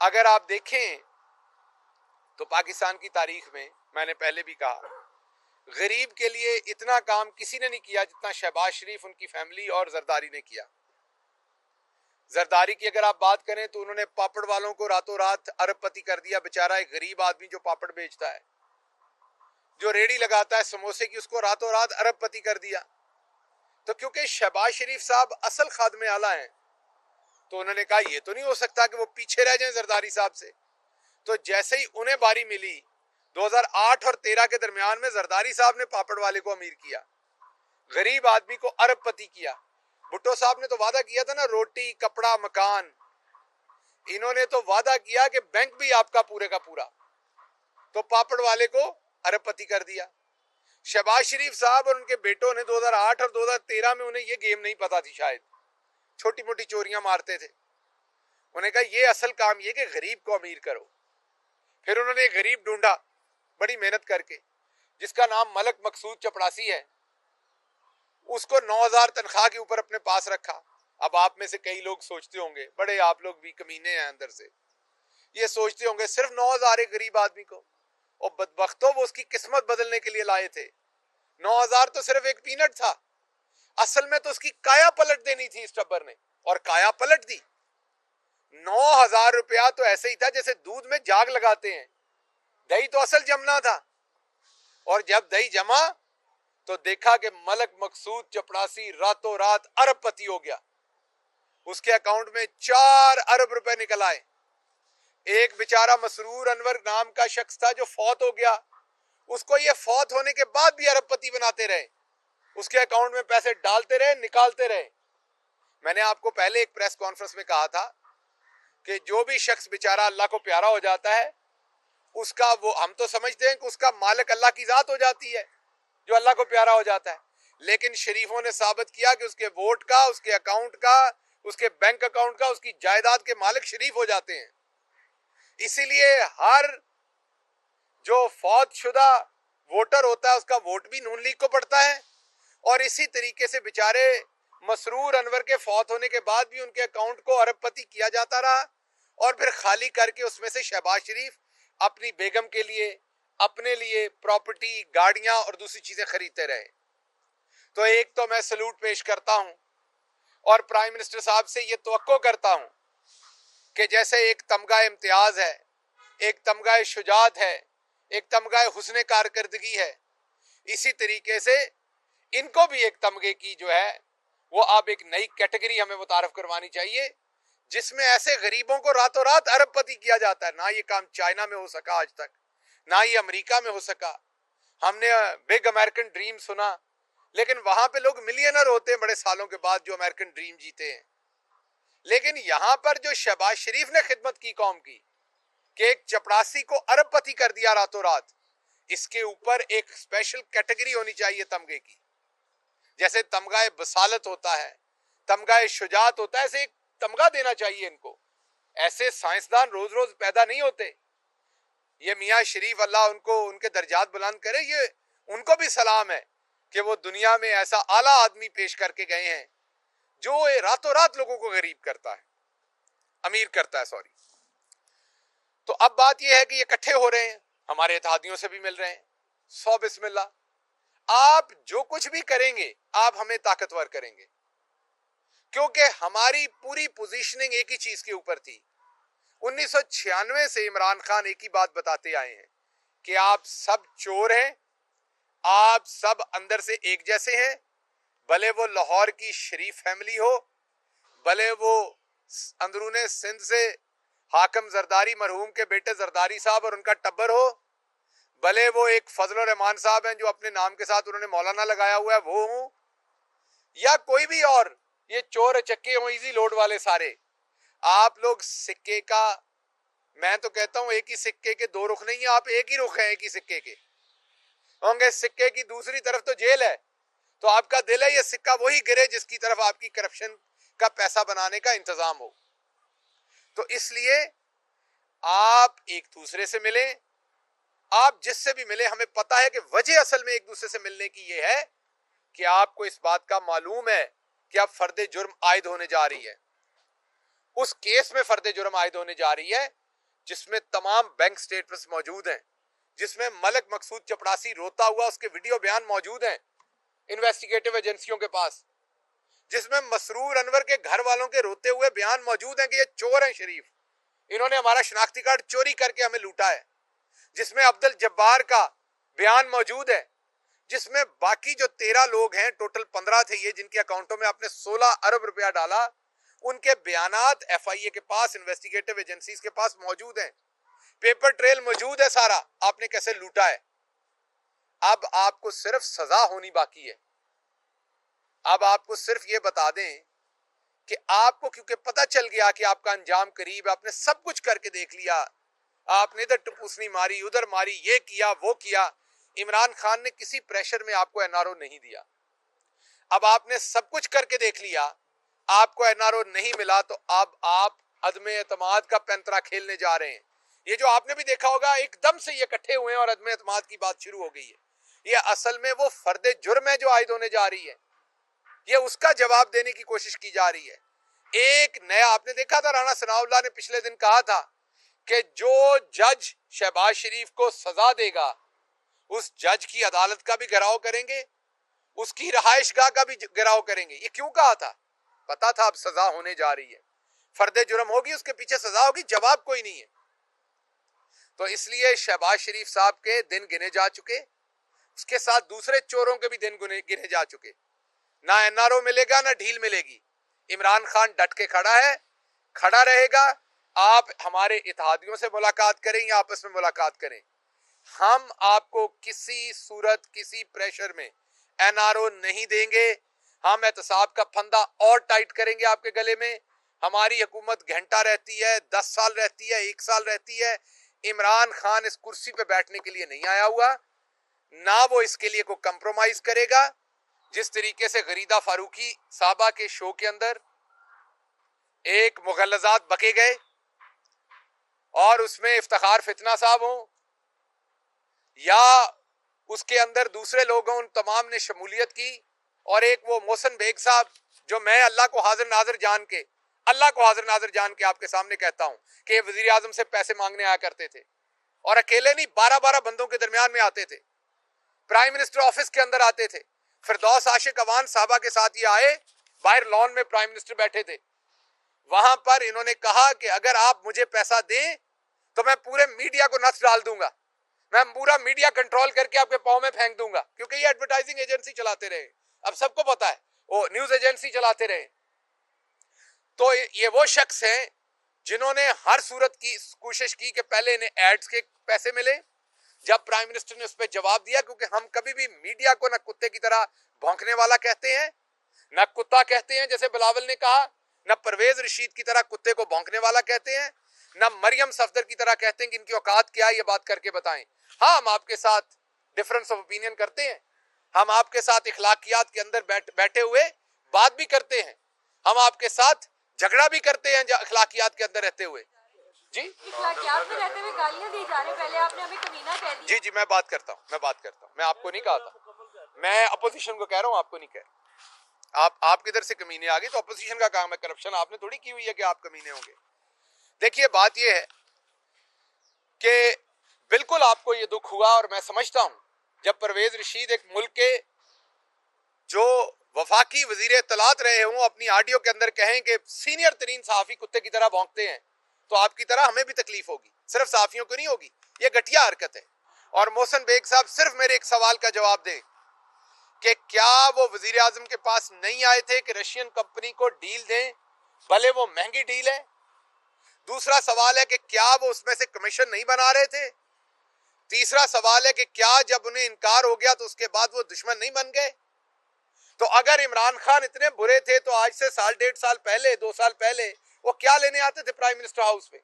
अगर आप देखें तो पाकिस्तान की तारीख में, मैंने पहले भी कहा, गरीब के लिए इतना काम किसी ने नहीं किया जितना शहबाज शरीफ, उनकी फैमिली और जरदारी ने किया। जरदारी की अगर आप बात करें तो उन्होंने पापड़ वालों को रातों रात अरबपति कर दिया। बेचारा एक गरीब आदमी जो पापड़ बेचता है, जो रेडी लगाता है समोसे की, उसको रातों रात अरबपति कर दिया। तो क्योंकि शहबाज शरीफ साहब असल खादमे आला हैं, तो उन्होंने कहा ये तो नहीं हो सकता कि वो पीछे रह जाएं जरदारी साहब से। तो जैसे ही उन्हें बारी मिली, 2008 और 13 के दरमियान में जरदारी साहब ने पापड़ वाले को अमीर किया, गरीब आदमी को अरबपति किया। भुट्टो साहब ने तो वादा किया था ना, रोटी कपड़ा मकान। इन्होंने तो वादा किया कि बैंक भी आपका पूरे का पूरा, तो पापड़ वाले को अरबपति कर दिया। शहबाज शरीफ साहब और उनके बेटों ने 2008 और 2013 में, उन्हें ये गेम नहीं पता थी, शायद छोटी मोटी चोरियां मारते थे। उन्हें कहा ये असल काम ये कि गरीब को अमीर करो। फिर उन्होंने एक गरीब ढूंढा बड़ी मेहनत करके, जिसका नाम मलक मकसूद चपड़ासी है। उसको 9,000 तनख्वाह के ऊपर अपने पास रखा। अब आप में से कई लोग सोचते होंगे, बड़े आप लोग भी कमीने हैं अंदर से, ये सोचते होंगे सिर्फ 9,000 एक गरीब आदमी को, और बदबख्तों वो उसकी किस्मत बदलने के लिए लाए थे। 9,000 तो सिर्फ एक पीनट था, असल में तो उसकी काया पलट देनी थी इस टब्बर ने, और काया पलट दी। 9,000 रुपया तो ऐसे ही था जैसे दूध में जाग लगाते हैं। दही तो असल जमना था, और जब दही जमा तो देखा कि मलक मकसूद चपड़ासी रातों रात अरबपति हो गया। उसके अकाउंट में 4 अरब रुपए निकल आए। एक बेचारा मसरूर अनवर नाम का शख्स था जो फौत हो गया, उसको ये फौत होने के बाद भी अरबपति बनाते रहे, उसके अकाउंट में पैसे डालते रहे, निकालते रहे। मैंने आपको पहले एक प्रेस कॉन्फ्रेंस में कहा था कि जो भी शख्स बेचारा अल्लाह को प्यारा हो जाता है, उसका वो, हम तो समझते हैं कि उसका मालिक अल्लाह की जात हो जाती है जो अल्लाह को प्यारा हो जाता है, लेकिन शरीफों ने साबित किया कि उसके वोट का, उसके अकाउंट का, उसके बैंक अकाउंट का, उसकी जायदाद के मालिक शरीफ हो जाते हैं। इसीलिए हर जो फौत शुदा वोटर होता है उसका वोट भी नून लीग को पड़ता है। और इसी तरीके से बेचारे मसरूर अनवर के फौत होने के बाद भी उनके अकाउंट को अरबपति किया जाता रहा, और फिर खाली करके उसमें से शहबाज शरीफ अपनी बेगम के लिए, अपने लिए प्रॉपर्टी, गाड़ियां और दूसरी चीजें खरीदते रहे। तो एक तो मैं सलूट पेश करता हूं और प्राइम मिनिस्टर साहब से ये तवक्को करता हूं कि जैसे एक तमगा इम्तियाज है, एक तमगा शुजात है, एक तमगा हुस्न कारकर्दगी है, इसी तरीके से इनको भी एक तमगे की जो है वो अब एक नई कैटेगरी हमें मुतारफ करवानी चाहिए, जिसमें ऐसे गरीबों को रातों रात अरबपति किया जाता है। ना ये काम चाइना में हो सका आज तक, ना ये अमेरिका में हो सका। हमने बिग अमेरिकन ड्रीम सुना, लेकिन वहां पे लोग मिलियनर होते हैं बड़े सालों के बाद जो अमेरिकन ड्रीम जीते हैं। लेकिन यहां पर जो शहबाज शरीफ ने खिदमत की कौम की, कि एक चपड़ासी को अरबपति कर दिया रातों रात, इसके ऊपर एक स्पेशल कैटेगरी होनी चाहिए तमगे की। जैसे तमगा बसालत होता है, तमगा शुजात होता है, ऐसे एक तमगा देना चाहिए इनको। ऐसे साइंसदान रोज रोज पैदा नहीं होते। ये मियाँ शरीफ अल्लाह उनको, उनके दर्जात बुलंद करे, ये उनको भी सलाम है कि वो दुनिया में ऐसा आला आदमी पेश करके गए हैं जो रातों रात लोगों को गरीब करता है, अमीर करता है, सॉरी। तो अब बात यह है कि ये इकट्ठे हो रहे हैं, हमारे इत्तेहादियों से भी मिल रहे हैं। 100 बिस्मिल्लाह। आप जो कुछ भी करेंगे आप हमें ताकतवर करेंगे, क्योंकि हमारी पूरी पोजीशनिंग एक ही चीज के ऊपर थी। 1996 से इमरान खान एक ही बात बताते आए हैं कि आप सब चोर हैं, आप सब अंदर से एक जैसे हैं, भले वो लाहौर की शरीफ फैमिली हो, भले वो अंदरूने सिंध से हाकम जरदारी मरहूम के बेटे जरदारी साहब और उनका टब्बर हो, भले वो एक फजल रहमान साहब हैं जो अपने नाम के साथ उन्होंने मौलाना लगाया हुआ है वो हो, या कोई भी और ये चोर चक्के हो, इजी लोड वाले सारे। आप लोग सिक्के का, मैं तो कहता हूं एक ही सिक्के के दो रुख नहीं है, आप एक ही रुख है एक ही सिक्के के होंगे। सिक्के की दूसरी तरफ तो जेल है, तो आपका दिल है ये सिक्का वही गिरे जिसकी तरफ आपकी करप्शन का पैसा बनाने का इंतजाम हो। तो इसलिए आप एक दूसरे से मिलें, आप जिससे भी मिले, हमें पता है कि वजह असल में एक दूसरे से मिलने की ये है कि आपको इस बात का मालूम है कि अब फर्दे जुर्म आयद होने जा रही है, उस केस में फर्दे जुर्म आयद होने जा रही है जिसमें तमाम बैंक स्टेटमेंट्स मौजूद हैं, जिसमें मलिक मकसूद चपड़ासी रोता हुआ उसके वीडियो बयान मौजूद हैं इन्वेस्टिगेटिव एजेंसियों के पास, जिसमें मसरूर अनवर के घर वालों के रोते हुए बयान मौजूद हैं कि ये चोर हैं शरीफ, इन्होंने हमारा शनाख्ती कार्ड चोरी करके हमें लूटा है, जिसमें अब्दुल जब्बार का बयान मौजूद है, जिसमें बाकी जो 13 लोग हैं, टोटल 15 थे ये, जिनके अकाउंटों में आपने 16 अरब रुपया डाला, उनके बयानात FIA के पास, इन्वेस्टिगेटिव एजेंसीज के पास मौजूद हैं, पेपर ट्रेल मौजूद है सारा, आपने कैसे लूटा है। अब आपको सिर्फ सजा होनी बाकी है। अब आपको सिर्फ ये बता दें कि आपको क्योंकि पता चल गया कि आपका अंजाम करीब, आपने सब कुछ करके देख लिया, आपने इधर टपूसनी मारी, उधर मारी, ये किया वो किया, इमरान खान ने किसी प्रेशर में आपको NRO नहीं दिया। अब आपने सब कुछ करके देख लिया, आपको NRO नहीं मिला, तो अब आप अदम एतमाद का पैंतरा खेलने जा रहे हैं। ये जो आपने भी देखा होगा, एकदम से ये इकट्ठे हुए हैं और अदम एतमाद की बात शुरू हो गई है। ये असल में वो फर्द जुर्म है जो आयद होने जा रही है, ये उसका जवाब देने की कोशिश की जा रही है। एक नया आपने देखा था, राणा सनाउल्लाह ने पिछले दिन कहा था कि जो जज शहबाज शरीफ को सजा देगा उस जज की अदालत का भी घेराव करेंगे, उसकी रहायशगाह का भी घेराव करेंगे। ये क्यों कहा था? पता था अब सजा होने जा रही है, फर्द जुर्म होगी, उसके पीछे सजा होगी, जवाब कोई नहीं है। तो इसलिए शहबाज शरीफ साहब के दिन गिने जा चुके, उसके साथ दूसरे चोरों के भी दिन गिने जा चुके। ना NRO मिलेगा ना ढील मिलेगी। इमरान खान डट के खड़ा है, खड़ा रहेगा। आप हमारे इत्तेहादियों से मुलाकात करें या आपस में मुलाकात करें, हम आपको किसी सूरत किसी प्रेशर में NRO नहीं देंगे। हम एहतसाब का फंदा और टाइट करेंगे आपके गले में। हमारी हुकूमत घंटा रहती है, 10 साल रहती है, 1 साल रहती है। इमरान खान इस कुर्सी पे बैठने के लिए नहीं आया हुआ, ना वो इसके लिए कोई कंप्रोमाइज करेगा। जिस तरीके से गरीदा फारूकी साहबा के शो के अंदर एक मुगल्लजात बके गए और उसमें इफ्तिखार फितना साहब हों या उसके अंदर दूसरे लोगों, उन तमाम ने शमूलियत की, और एक वो मोहसिन बेग साहब, जो मैं अल्लाह को हाजिर नाजिर जान के आपके सामने कहता हूं कि वजीर आजम से पैसे मांगने आया करते थे और अकेले नहीं 12-12 बंदों के दरमियान में आते थे, प्राइम मिनिस्टर ऑफिस के अंदर आते थे। फिरदौस आशिक अवान साहबा के साथ ये आए, बाहर लॉन में प्राइम मिनिस्टर बैठे थे, वहां पर इन्होंने कहा कि अगर आप मुझे पैसा दें तो मैं पूरे मीडिया को नस डाल दूंगा, मैं पूरा मीडिया कंट्रोल करके आपके पांव में फेंक दूंगा, क्योंकि ये एडवर्टाइजिंग एजेंसी चलाते रहे, अब सबको पता है, वो न्यूज एजेंसी चलाते रहे। तो ये वो शख्स हैं जिन्होंने हर सूरत की कोशिश की कि पहले इन्हें एड्स के पैसे मिले। जब प्राइम मिनिस्टर ने उस पर जवाब दिया, क्योंकि हम कभी भी मीडिया को ना कुत्ते की तरह भौंकने वाला कहते हैं, ना कुत्ता कहते हैं जैसे बिलावल ने कहा, ना परवेज रशीद की तरह कुत्ते को भौंकने वाला कहते हैं, ना मरियम सफदर की तरह कहते हैं कि इनकी औकात क्या है ये बात करके बताएं। हाँ, हम आपके साथ डिफरेंस ऑफ ओपिनियन करते हैं, हम आपके साथ इखलाकियात के अंदर बैठे हुए बात भी करते हैं, हम आपके साथ झगड़ा भी करते हैं इखलाकियात के अंदर रहते हुए। जी, इखलाकियात में रहते हुए गालियां दी जा रही, पहले आपने हमें कमीना कह दिया। जी, मैं बात करता हूँ, मैं आपको नहीं कहा था, मैं अपोजिशन को कह रहा हूँ, आपको नहीं कह रहा। आप किधर से कमीने आ गए? तो अपोजिशन का काम है, करप्शन आपने थोड़ी की हुई है कि आप कमीने होंगे। देखिए, बात यह है कि बिल्कुल आपको ये दुख हुआ, और मैं समझता हूं जब परवेज रशीद एक मुल्क के जो वफाकी वजीर इत्तलात रहे हों अपनी ऑडियो के अंदर कहें कि सीनियर तरीन सहाफी कुत्ते की तरह भौंकते हैं, तो आपकी तरह हमें भी तकलीफ होगी, सिर्फ सहाफियों को नहीं होगी। ये घटिया हरकत है। और मोहसिन बेग साहब सिर्फ मेरे एक सवाल का जवाब दें कि क्या वो वजीर आजम के पास नहीं आए थे कि रशियन कंपनी को डील दें, भले वो महंगी डील है? दूसरा सवाल है कि क्या वो उसमें से कमीशन नहीं बना रहे थे? तीसरा सवाल है कि क्या जब उन्हें इनकार हो गया तो उसके बाद वो दुश्मन नहीं बन गए? तो अगर इमरान खान इतने बुरे थे तो आज से 1.5 साल पहले, 2 साल पहले वो क्या लेने आते थे प्राइम मिनिस्टर हाउस पे?